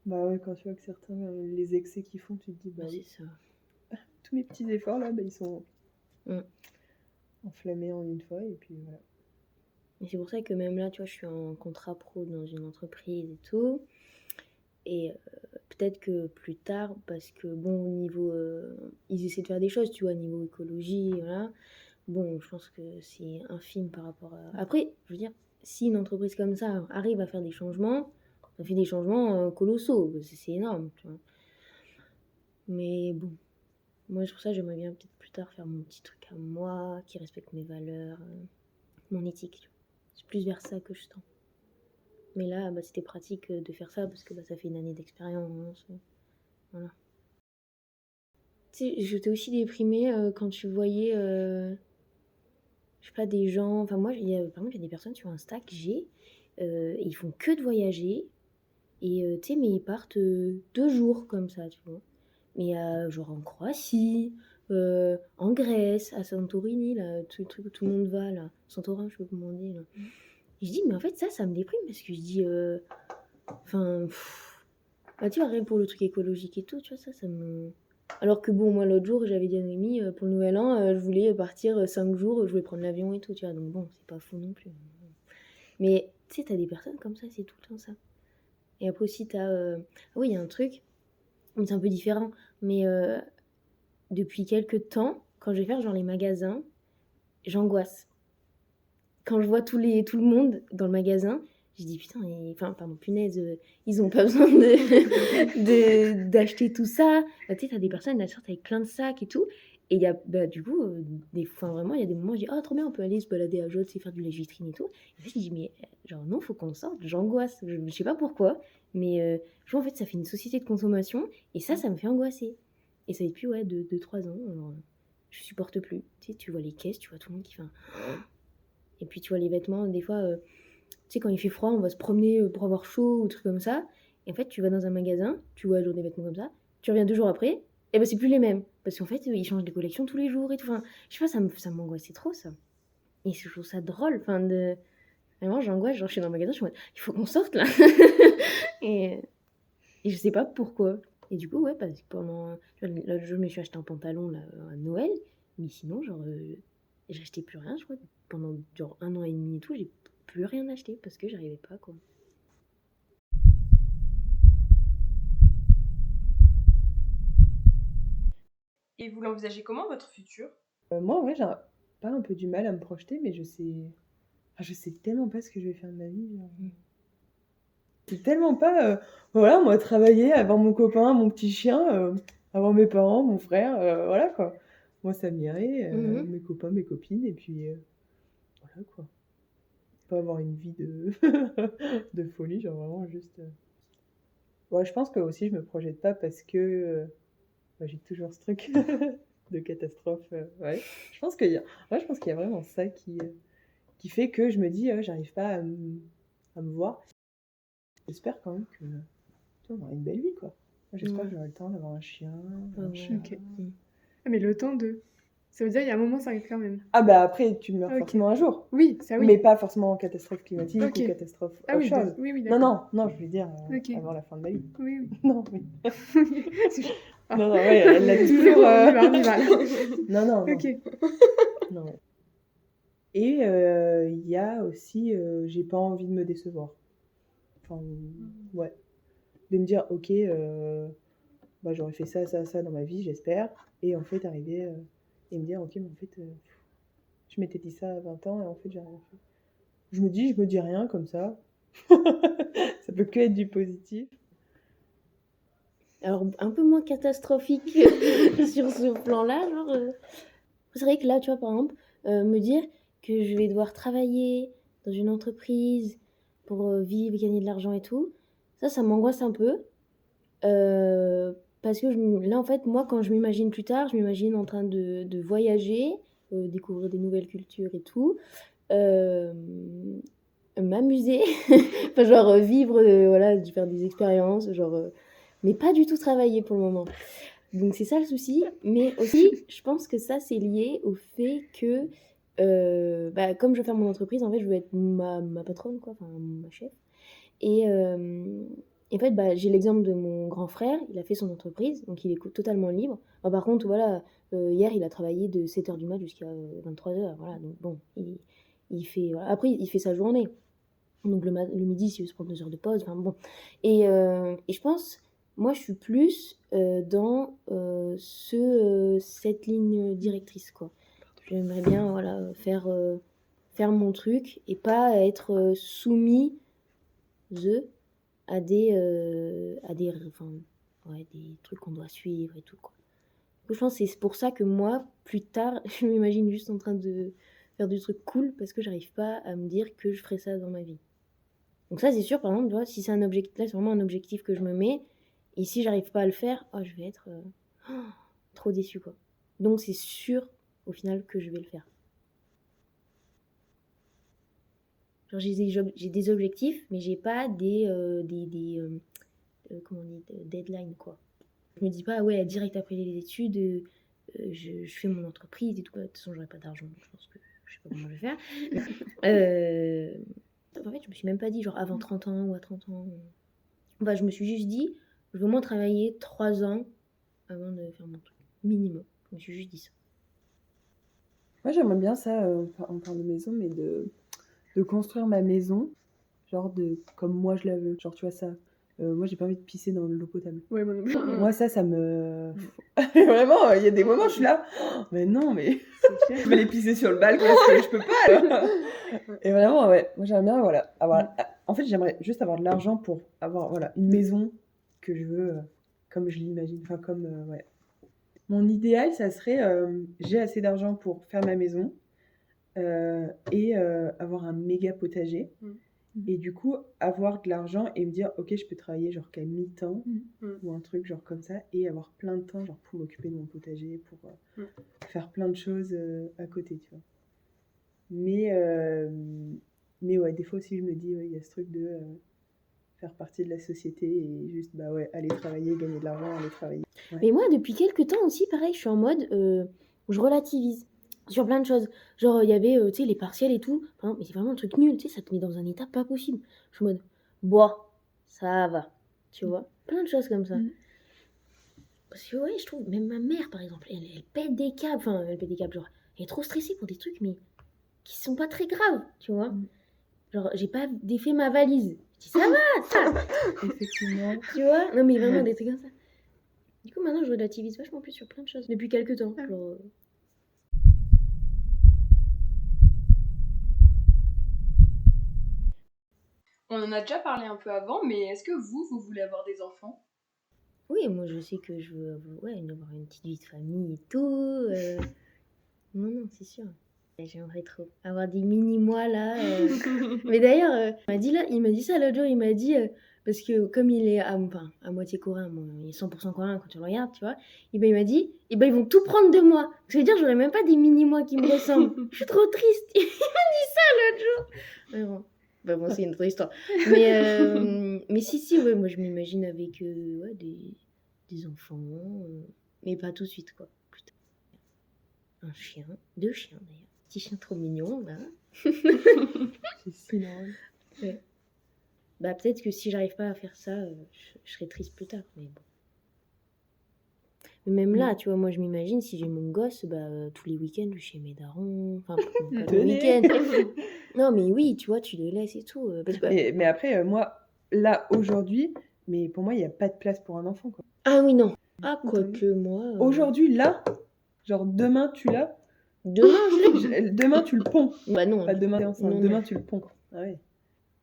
Bah ouais, quand tu vois que certains, les excès qu'ils font, tu te dis, bah c'est oui, ça. tous mes petits efforts là, ils sont Mm. enflammés en une fois, et puis voilà. Et c'est pour ça que même là, tu vois, je suis en contrat pro dans une entreprise et tout. Et peut-être que plus tard, parce que bon, au niveau. Ils essaient de faire des choses, tu vois, au niveau écologie, voilà. Bon, je pense que c'est infime par rapport à. Après, je veux dire, si une entreprise comme ça arrive à faire des changements, ça fait des changements colossaux, c'est énorme, tu vois. Mais bon, moi, sur ça, j'aimerais bien peut-être plus tard faire mon petit truc à moi, qui respecte mes valeurs, mon éthique, tu vois. C'est plus vers ça que je tends. Mais là, c'était pratique de faire ça parce que ça fait une année d'expérience. Voilà. Tu sais, j'étais aussi déprimée quand tu voyais, je sais pas, des gens. Enfin, moi, par exemple, il y a des personnes sur Insta que j'ai, ils font que de voyager. Et tu sais, mais ils partent 2 jours comme ça, tu vois. Mais genre en Croatie, en Grèce, à Santorini, là, tout le truc où tout le monde va, là. Santorin, je sais pas comment on dit, là. Et je dis, mais en fait, ça me déprime parce que je dis, enfin, tu vois, rien pour le truc écologique et tout, tu vois, ça me. Alors que bon, moi, l'autre jour, j'avais dit à Noémie, pour le nouvel an, je voulais partir 5 jours, je voulais prendre l'avion et tout, tu vois. Donc bon, c'est pas fou non plus. Mais tu sais, t'as des personnes comme ça, c'est tout le temps ça. Et après aussi, ah oui, il y a un truc, mais c'est un peu différent. Mais depuis quelques temps, quand je vais faire genre les magasins, j'angoisse. Quand je vois tout le monde dans le magasin, je dis putain, enfin, pardon, punaise, ils ont pas besoin d'acheter tout ça. Tu sais, t'as des personnes, elles sortent avec plein de sacs et tout. Et il y a, du coup, vraiment, il y a des moments où je dis, oh, trop bien, on peut aller se balader à Jaude, faire du lèche-vitrine et tout. Et puis je dis, mais genre, non, faut qu'on sorte, j'angoisse. Je sais pas pourquoi, mais je vois, en fait, ça fait une société de consommation et ça me fait angoisser. Et ça depuis, 2-3 ans. Alors, je supporte plus. Tu sais, tu vois les caisses, tu vois tout le monde qui fait un. Et puis, tu vois les vêtements, des fois, tu sais, quand il fait froid, on va se promener pour avoir chaud ou trucs comme ça. Et en fait, tu vas dans un magasin, tu vois genre des vêtements comme ça, tu reviens 2 jours après, et ben c'est plus les mêmes. Parce qu'en fait, ils changent des collections tous les jours et tout. Enfin, je sais pas, ça m'angoissait trop, ça. Et je trouve ça drôle, enfin, de. Vraiment, j'angoisse, genre, je suis dans le magasin, je suis en mode, il faut qu'on sorte là. et, et je sais pas pourquoi. Et du coup, ouais, parce que pendant. L'autre jour, je me suis acheté un pantalon là, à Noël, mais sinon, genre, j'ai acheté plus rien, je crois. Pendant genre 1 an et demi et tout, j'ai plus rien acheté parce que j'arrivais pas, quoi. Et vous l'envisagez comment, votre futur? Moi, en vrai, j'ai pas un peu du mal à me projeter, mais je sais tellement pas ce que je vais faire de ma vie. Genre. C'est tellement pas, voilà, moi, travailler, avoir mon copain, mon petit chien, avoir mes parents, mon frère, voilà quoi. Moi, ça m'irait, mes copains, mes copines, et puis voilà quoi. Pas avoir une vie de, de folie, genre vraiment juste. Ouais, je pense que aussi je me projette pas parce que j'ai toujours ce truc. de catastrophe. Ouais. Je pense qu'il y a, ouais, je pense qu'il y a vraiment ça qui fait que je me dis, j'arrive pas à me voir. J'espère quand même que tu vois, on aura une belle vie, quoi. Moi, j'espère que j'aurai le temps d'avoir un chien, un chat. Ok. Ah, mais le temps de... Ça veut dire, il y a un moment, ça arrive quand même. Ah bah après, tu meurs Ok. forcément un jour. Oui, ça oui. Mais pas forcément en catastrophe climatique Ok. ou catastrophe Ah autre oui, chose. oui, Non, d'accord. non, je veux dire Ok. avant la fin de ma vie. Oui, Non, oui. oui. Ah. Non, ouais, elle l'a toujours... On y va, là. Non. Ok. Non, ouais. Et il y a aussi, j'ai pas envie de me décevoir. Enfin, ouais. De me dire, ok, bah, j'aurais fait ça dans ma vie, j'espère. Et en fait, arriver et me dire, ok, mais en fait, je m'étais dit ça à 20 ans et en fait, j'ai rien fait. Je me dis rien comme ça. Ça peut que être du positif. Alors, un peu moins catastrophique sur ce plan-là. C'est vrai que là, tu vois, par exemple, me dire que je vais devoir travailler dans une entreprise pour vivre, gagner de l'argent et tout, ça m'angoisse un peu. Parce que là, en fait, moi, quand je m'imagine plus tard, je m'imagine en train de voyager, découvrir des nouvelles cultures et tout, m'amuser, enfin, genre vivre, voilà, faire des expériences, mais pas du tout travailler pour le moment. Donc c'est ça le souci, mais aussi je pense que ça c'est lié au fait que comme je veux faire mon entreprise, en fait je veux être ma patronne, quoi, enfin ma chef. Et en fait j'ai l'exemple de mon grand frère, il a fait son entreprise, donc il est totalement libre. Enfin, par contre voilà, hier il a travaillé de 7h du mat jusqu'à 23h, voilà, donc bon, il fait, voilà. Après il fait sa journée. Donc le midi, il se prend 2 heures de pause, enfin bon. Et je pense, moi, je suis plus dans cette ligne directrice, quoi. J'aimerais bien, voilà, faire mon truc et pas être soumise des trucs qu'on doit suivre et tout, quoi. Donc, je pense que c'est pour ça que moi, plus tard, je m'imagine juste en train de faire du truc cool parce que j'arrive pas à me dire que je ferai ça dans ma vie. Donc ça, c'est sûr, par exemple, tu vois, si c'est un objectif, là, c'est vraiment un objectif que je me mets, et si j'arrive pas à le faire, je vais être trop déçue, quoi. Donc c'est sûr, au final, que je vais le faire. Genre, j'ai des objectifs, mais j'ai pas comment on dit, deadlines, quoi. Je me dis pas, ouais, direct après les études, je fais mon entreprise et tout. De toute façon, j'aurai pas d'argent, donc je pense que je sais pas comment je vais faire. En fait, je me suis même pas dit, genre, avant 30 ans ou à 30 ans. Enfin, je me suis juste dit, je veux au moins travailler 3 ans avant de faire mon truc. Minimum. Je me suis juste dit ça. Moi, j'aimerais bien ça, on parle de maison, mais de construire ma maison, genre comme moi je la veux. Genre, tu vois ça. Moi, j'ai pas envie de pisser dans l'eau potable. Ouais, moi non plus. Moi, ça me... Vraiment, il y a des moments, je suis là, mais non, mais je vais aller pisser sur le balcon parce que je peux pas. Là. Et vraiment, ouais, moi j'aimerais bien, voilà, en fait, j'aimerais juste avoir de l'argent pour avoir, voilà, une maison que je veux, comme je l'imagine, enfin, comme, ouais. Mon idéal, ça serait, j'ai assez d'argent pour faire ma maison et avoir un méga potager. Et du coup, avoir de l'argent et me dire, ok, je peux travailler genre qu'à mi-temps ou un truc genre comme ça et avoir plein de temps genre pour m'occuper de mon potager, pour faire plein de choses à côté, tu vois. Mais ouais, des fois aussi, je me dis, il y a ce truc de faire partie de la société et juste, bah ouais, aller travailler, gagner de l'argent, aller travailler. Ouais. Mais moi, depuis quelques temps aussi, pareil, je suis en mode, je relativise sur plein de choses. Genre, il y avait, tu sais, les partiels et tout. Enfin, mais c'est vraiment un truc nul, tu sais, ça te met dans un état pas possible. Je suis en mode, boah, ça va, tu vois. Plein de choses comme ça. Parce que, ouais, je trouve, même ma mère, par exemple, elle pète des câbles. Enfin, elle pète des câbles, genre, elle est trop stressée pour des trucs, mais qui sont pas très graves, tu vois. Genre, j'ai pas défait ma valise. Je dis, ça va, ça. Effectivement. Tu vois. Non, mais vraiment, des trucs comme ça. Du coup, maintenant, je relativise vachement plus sur plein de choses. Depuis quelques temps. Genre... On en a déjà parlé un peu avant, mais est-ce que vous voulez avoir des enfants ? Oui, moi, je sais que je veux avoir une petite vie de famille et tout. Non, c'est sûr. J'aimerais trop avoir des mini-mois, là. Mais d'ailleurs, il m'a dit ça l'autre jour. Il m'a dit, Parce que comme il est à moitié coréen, bon, il est 100% coréen quand tu le regardes, tu vois, et ben il m'a dit, et ben ils vont tout prendre de moi. Ça veut dire j'aurais même pas des mini-moi qui me ressemblent. Je suis trop triste. Il m'a dit ça l'autre jour. Mais bon. Bah bon, c'est une autre histoire. Mais si, ouais, moi je m'imagine avec ouais, des enfants, mais pas tout de suite, quoi. Plus tard. Un chien, 2 chiens d'ailleurs. Petit chien trop mignon, là. C'est si drôle. Ouais. Bah peut-être que si j'arrive pas à faire ça, je serai triste plus tard, mais bon. Mais même là, tu vois, moi je m'imagine si j'ai mon gosse, bah tous les week-ends je suis chez mes darons, enfin pas tous les Tenez. week-ends. Non mais oui, tu vois, tu les laisses et tout. Parce que- Mais après, moi, là, aujourd'hui, mais pour moi, il n'y a pas de place pour un enfant, quoi. Ah oui, non. Ah, Attends. quoique moi. Aujourd'hui, là, genre demain, tu l'as. Demain, je l'ai. Demain, tu le ponds. Bah non. Pas demain, t'es enceinte. Non, Demain, non. tu le ponds. Ah ouais.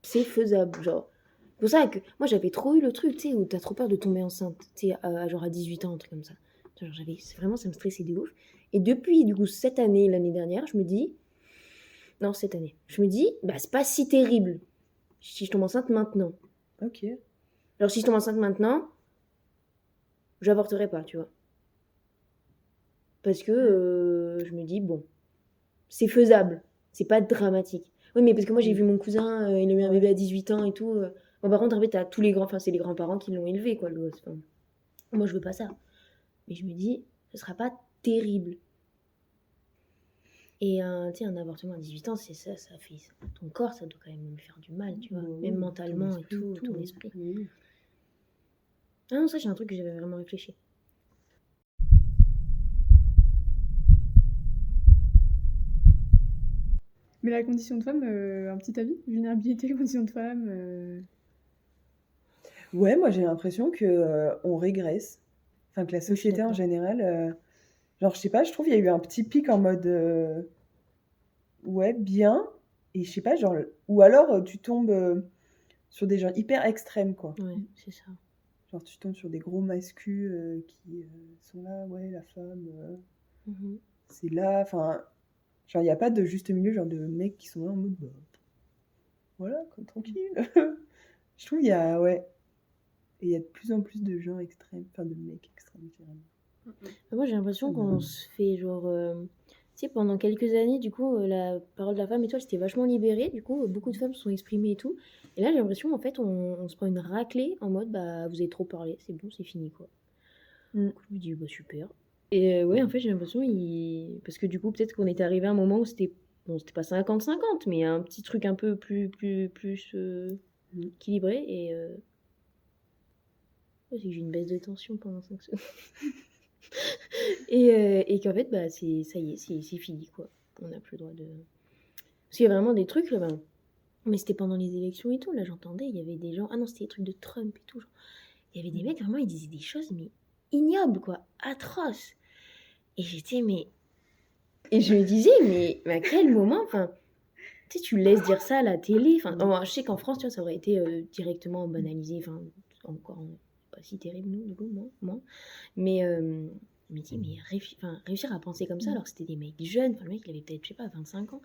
C'est faisable, genre. C'est pour ça que moi j'avais trop eu le truc, tu sais, où t'as trop peur de tomber enceinte, tu sais, genre à 18 ans, un truc comme ça. Genre vraiment, ça me stressait de ouf. Et depuis, du coup, cette année, l'année dernière, je me dis, non, cette année, je me dis, bah c'est pas si terrible si je tombe enceinte maintenant. Ok. Alors si je tombe enceinte maintenant, j'avorterai pas, tu vois. Parce que je me dis, bon, c'est faisable, c'est pas dramatique. Oui, mais parce que moi j'ai vu mon cousin, il a eu un bébé à 18 ans et tout. Bon, par contre, en fait, t'as tous les grands, enfin, c'est les grands-parents qui l'ont élevé, quoi, le gosse. Enfin, moi, je veux pas ça. Mais je me dis, ce sera pas terrible. Et tu sais, un avortement à 18 ans, c'est ça, ça fait. Ton corps, ça doit quand même lui faire du mal, tu vois. Même mentalement et tout, ton esprit. Oui. Ah non, ça, c'est un truc que j'avais vraiment réfléchi. Mais la condition de femme, un petit avis? Vulnérabilité, condition de femme. Ouais, moi j'ai l'impression que on régresse. Enfin, que la je suis société en d'accord. général. Genre, je sais pas, je trouve qu'il y a eu un petit pic en mode. Ouais, bien. Et je sais pas, genre. Ou alors tu tombes sur des gens hyper extrêmes, quoi. Ouais, c'est ça. Genre, tu tombes sur des gros mascus qui sont là, ouais, la femme, c'est là. Enfin, genre, il n'y a pas de juste milieu, genre de mecs qui sont là en mode, bah, voilà, quoi, tranquille. Je trouve qu'il y a, ouais. Et il y a de plus en plus de gens extrêmes, enfin, de mecs extrêmes, finalement. Moi, j'ai l'impression qu'on se fait genre. Tu sais, pendant quelques années, du coup, la parole de la femme et tout, elle s'était vachement libérée. Du coup, beaucoup de femmes se sont exprimées et tout. Et là, j'ai l'impression, en fait, on se prend une raclée en mode, bah, vous avez trop parlé, c'est bon, c'est fini, quoi. Du coup, je me dis, bah, super. Et ouais, en fait, j'ai l'impression, parce que du coup, peut-être qu'on était arrivé à un moment où c'était. Bon, c'était pas 50-50, mais un petit truc un peu plus équilibré. Et. Ouais, c'est que j'ai une baisse de tension pendant 5 secondes. Et qu'en fait, bah, ça y est, c'est fini, quoi. On n'a plus le droit de. Parce qu'il y a vraiment des trucs, là, ben, mais c'était pendant les élections et tout, là, j'entendais, il y avait des gens. Ah non, c'était des trucs de Trump et tout. Genre. Il y avait des mecs, vraiment, ils disaient des choses, mais ignobles, quoi, atroces. Et j'étais, mais. Et je me disais, mais à quel moment, enfin. Tu sais, tu laisses dire ça à la télé. Enfin, je sais qu'en France, tu vois, ça aurait été directement banalisé. Enfin, encore pas si terrible, nous, du coup, moi. Mais dis, mais réussir à penser comme ça, alors que c'était des mecs jeunes. Enfin, le mec, il avait peut-être, je sais pas, 25 ans.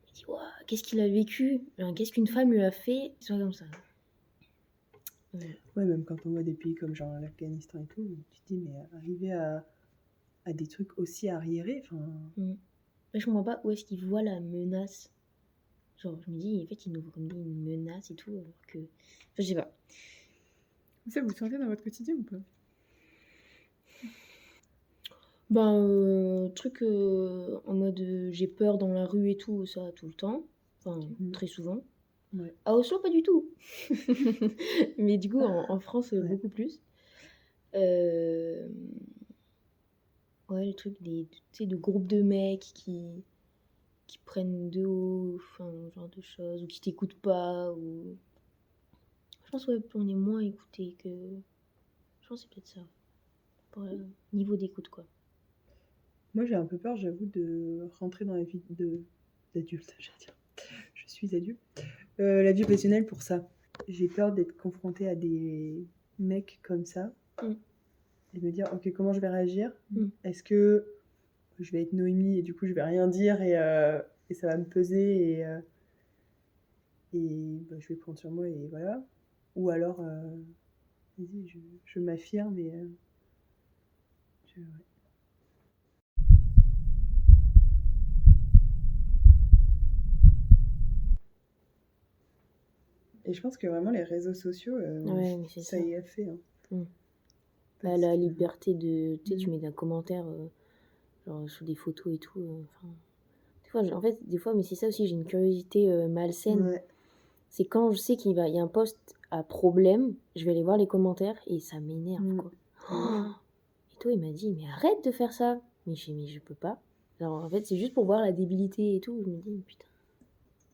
Il dit, waouh, qu'est-ce qu'il a vécu? Qu'est-ce qu'une femme lui a fait? Soit comme ça. Ouais, même quand on voit des pays comme genre l'Afghanistan et tout, tu te dis, mais arriver à des trucs aussi arriérés, enfin. Je comprends pas où est-ce qu'ils voient la menace. Genre, je me dis, en fait, ils nous voient comme une menace et tout, alors que. Enfin, je sais pas. Ça, vous le sentez dans votre quotidien ou pas? Ben, truc en mode j'ai peur dans la rue et tout, ça tout le temps. Enfin, très souvent. Ouais. À Oslo, pas du tout. Mais du coup, en France, beaucoup plus. Ouais, le truc tu sais, de groupes de mecs qui prennent de haut, enfin, genre de choses, ou qui t'écoutent pas, ou. Je pense on est moins écouté que. Je pense que c'est peut-être ça. Pour niveau d'écoute, quoi. Moi, j'ai un peu peur, j'avoue, de rentrer dans la vie d'adulte, j'allais dire. Je suis adulte. La vie professionnelle pour ça. J'ai peur d'être confrontée à des mecs comme ça. Et de me dire, ok, comment je vais réagir? Est-ce que je vais être Noémie et du coup, je vais rien dire et ça va me peser et bah, je vais prendre sur moi et voilà. Ou alors, vas-y, je m'affirme et ouais. Et je pense que vraiment les réseaux sociaux, Ouais, mais c'est ça ça. y a fait. Hein. Bah, Parce la que- liberté de. Tu sais, tu Mm. mets un commentaire genre sous des photos et tout. Enfin, des fois, en fait, des fois, mais c'est ça aussi, j'ai une curiosité malsaine. Ouais. C'est quand je sais qu'il y a un post à problème, je vais aller voir les commentaires et ça m'énerve, Mm. quoi. Oh et toi, il m'a dit, mais arrête de faire ça. Mais je peux pas. Alors, en fait, c'est juste pour voir la débilité et tout. Je me dis, putain.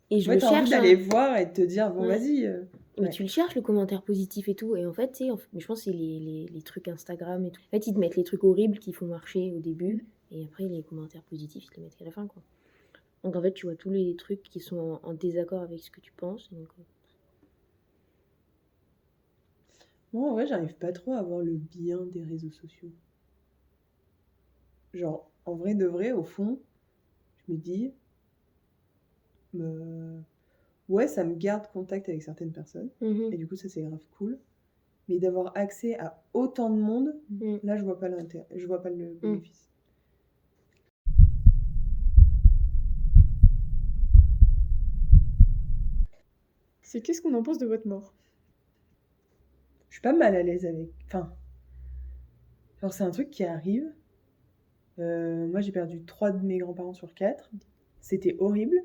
Et je Ouais, le t'as envie cherche. d'aller voir et de te dire, bon, Ouais. vas-y. Mais Ouais. tu le cherches, le commentaire positif et tout. Et en fait, tu sais, mais je pense que c'est les trucs Instagram et tout. En fait, ils te mettent les trucs horribles qui font marcher au début. Et après, les commentaires positifs, ils te les mettent à la fin, quoi. Donc, en fait, tu vois tous les trucs qui sont en désaccord avec ce que tu penses. Et donc, Moi, en vrai, j'arrive pas trop à voir le bien des réseaux sociaux. Genre, en vrai de vrai, au fond, je me dis, ouais, ça me garde contact avec certaines personnes. mhm. Et du coup, ça, c'est grave cool. Mais d'avoir accès à autant de monde, Mm. là, je vois pas l'intérêt. Je vois pas le bénéfice. C'est qu'est-ce qu'on en pense de votre mort? Je suis pas mal à l'aise avec. Enfin, genre, c'est un truc qui arrive. Moi, j'ai perdu 3 de mes grands-parents sur 4. C'était horrible.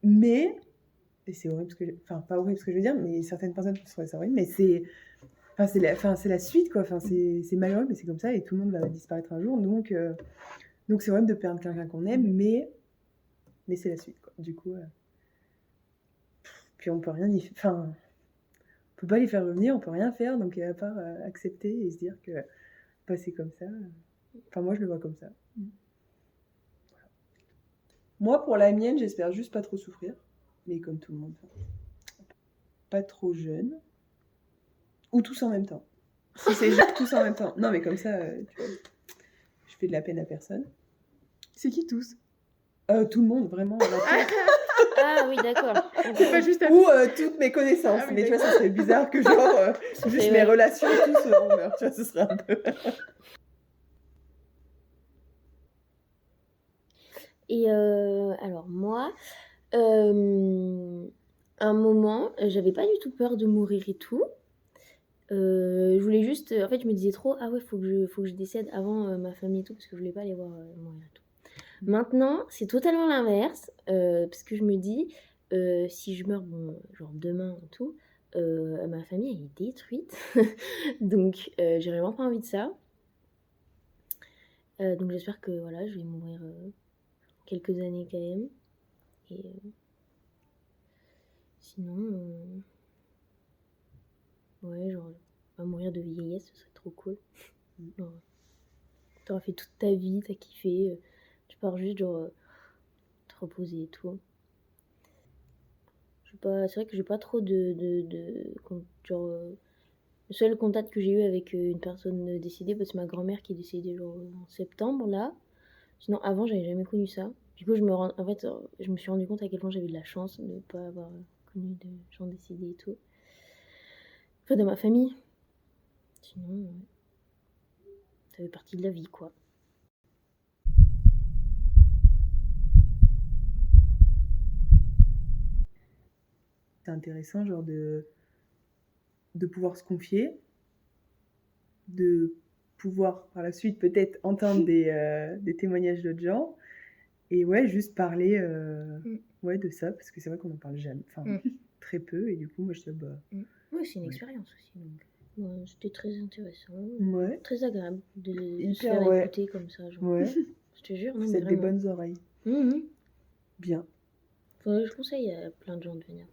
Mais. Et c'est horrible ce que enfin, pas horrible ce que je veux dire, mais certaines personnes trouvent ça horrible. Mais c'est. Enfin, c'est la suite, quoi. Enfin, c'est malheureux, mais c'est comme ça et tout le monde va disparaître un jour. Donc c'est horrible de perdre quelqu'un qu'on aime, mais c'est la suite, quoi. Du coup. Puis on peut rien y. Enfin. On peut pas les faire revenir, on peut rien faire, donc à part accepter et se dire que c'est comme ça. Enfin, moi, je le vois comme ça. Voilà. Moi, pour la mienne, j'espère juste pas trop souffrir, mais comme tout le monde. Pas trop jeune. Ou tous en même temps. Si c'est juste tous en même temps. Non, mais comme ça, tu vois, je fais de la peine à personne. C'est qui tous? Tout le monde, vraiment. La terre. Ah oui, d'accord. C'est pas juste à Ou toutes mes connaissances. Ah oui, mais tu vois, ça serait bizarre que genre, Ça juste fait, mes ouais. relations, tous on meurt. Tu vois, ce serait un peu. Et alors moi, un moment, j'avais pas du tout peur de mourir et tout. Je voulais juste, en fait, je me disais trop, ah ouais, faut que je décède avant ma famille et tout, parce que je voulais pas les voir mourir et tout. Maintenant, c'est totalement l'inverse, parce que je me dis, si je meurs, bon, genre demain et tout, ma famille elle est détruite, donc j'ai vraiment pas envie de ça. Donc j'espère que voilà, je vais mourir quelques années quand même. Et sinon, ouais, genre, pas mourir de vieillesse, ce serait trop cool. Genre, t'auras fait toute ta vie, t'as kiffé, tu pars juste genre te reposer et tout. C'est vrai que j'ai pas trop genre, le seul contact que j'ai eu avec une personne décédée, c'est ma grand-mère qui est décédée genre en septembre là. Sinon avant j'avais jamais connu ça. Du coup je me suis rendu compte à quel point j'avais de la chance de ne pas avoir connu de gens décédés et tout. Enfin dans ma famille. Sinon ça fait partie de la vie quoi. C'est intéressant, genre de pouvoir se confier, de pouvoir par la suite peut-être entendre des témoignages d'autres gens, et ouais, juste parler ouais, de ça, parce que c'est vrai qu'on en parle jamais, enfin très peu, et du coup, moi je dis, bah. Ouais, c'est une Ouais. expérience aussi. Donc. Ouais, c'était très intéressant, Ouais. très agréable de se Hyper, faire ouais. écouter comme ça. Genre. Ouais, Je te jure, non, vous mais êtes des vraiment. bonnes oreilles. Mhm. Bien. Faudrait que je conseille à plein de gens de venir.